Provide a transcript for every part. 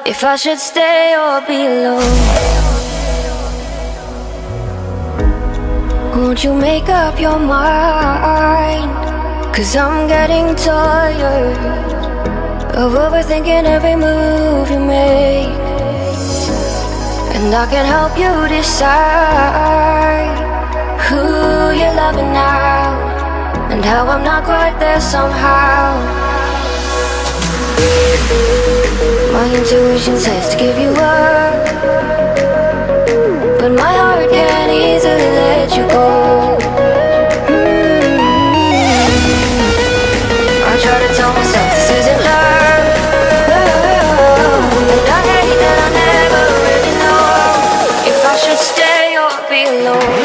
if I should stay or be alone. Won't you make up your mind? 'Cause I'm getting tired of overthinking every move you make. And I can help you decide who you're loving now, and how I'm not quite there somehow. My intuition says to give you up, but my heart can't easily let you go. I try to tell myself this isn't love, and I hate that I never really know if I should stay or be alone.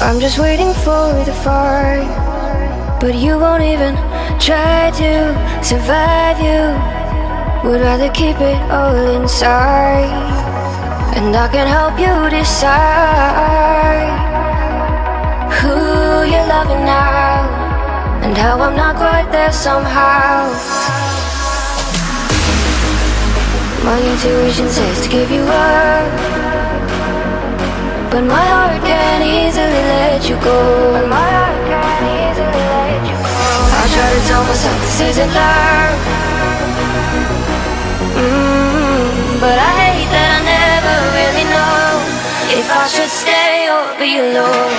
I'm just waiting for the fire, but you won't even try to survive. You would rather keep it all inside, and I can help you decide who you're loving now, and how I'm not quite there somehow. My intuition says to give you up, but my heart can't easily let you go. I try to tell myself this isn't love, but I hate that I never really know if I should stay or be alone.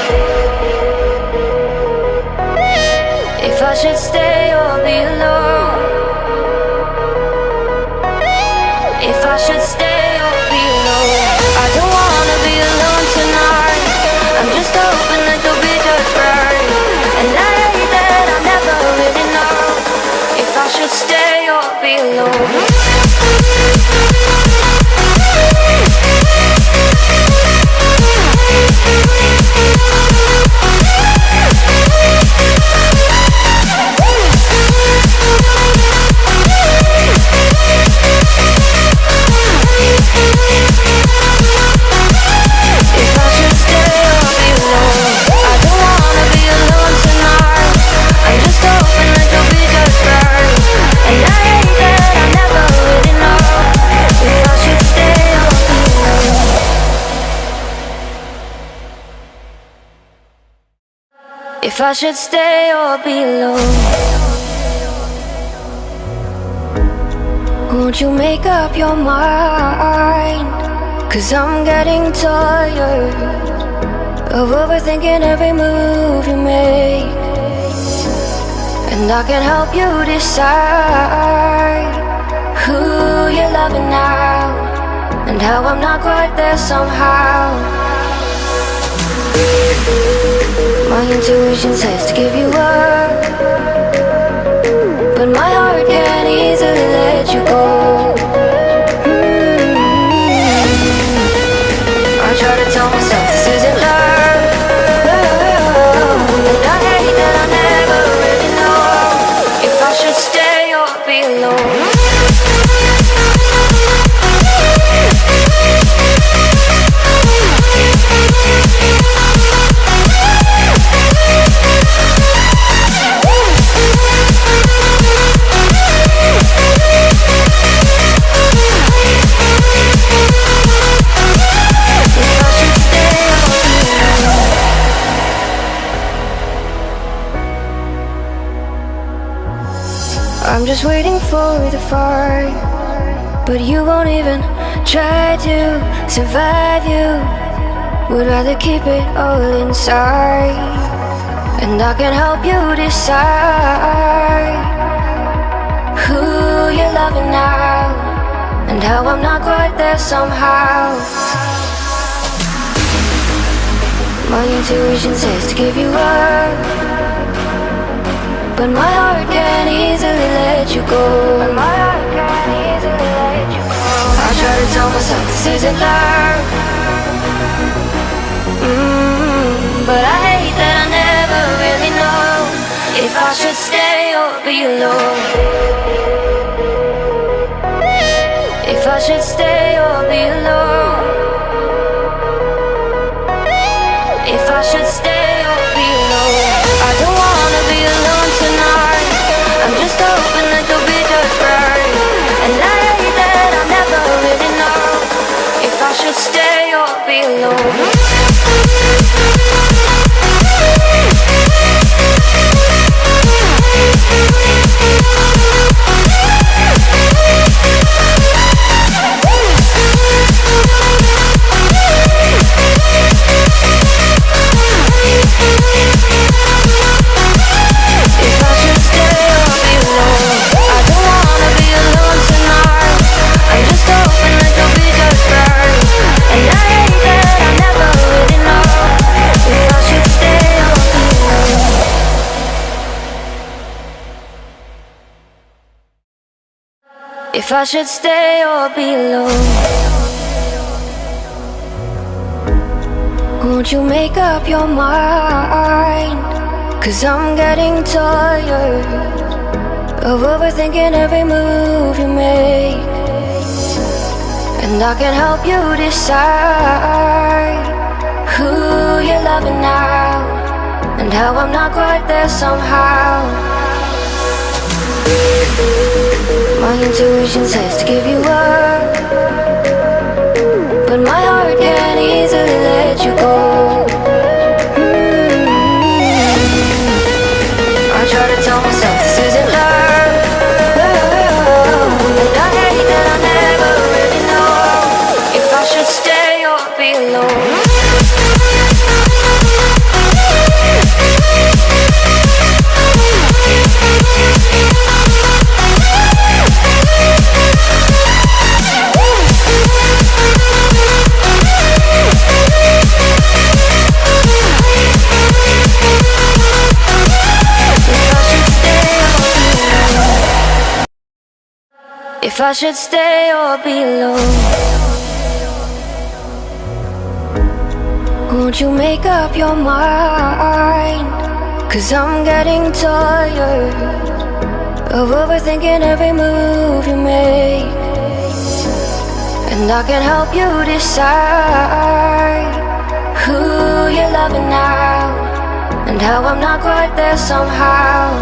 If I should stay or be alone. If I should stay or be alone. I don't wanna be alone tonight. I'm just hoping that you'll be just right. And I hate that I never really know if I should stay or be alone. If I should stay or be alone. Won't you make up your mind? 'Cause I'm getting tired of overthinking every move you make. And I can help you decide who you're loving now, and how I'm not quite there somehow. My intuition says to give you up, but my heart can't easily let you go. I try to tell myself this isn't love, and I hate that I never really know if I should stay or be alone. I'm just waiting for the fire, but you won't even try to survive. You would rather keep it all inside, and I can help you decide who you're loving now, and how I'm not quite there somehow. My intuition says to give you up, but my heart can't easily let you go. I try to tell myself this isn't love. But I hate that I never really know if I should stay or be alone. If I should stay or be alone. If I should stay or be alone. I don't wanna be alone tonight. I'm just hoping that you'll be just right. And I hate that I never really know if I should stay or be alone. If I should stay or be alone. Won't you make up your mind? 'Cause I'm getting tired of overthinking every move you make. And I can help you decide who you're loving now, and how I'm not quite there somehow. My intuition says to give you up, but my heart can't easily let you go. I try to tell myself this isn't love, and I hate that I never really know if I should stay or be alone. If I should stay or be alone. Won't you make up your mind? 'Cause I'm getting tired of overthinking every move you make. And I can help you decide who you're loving now, and how I'm not quite there somehow.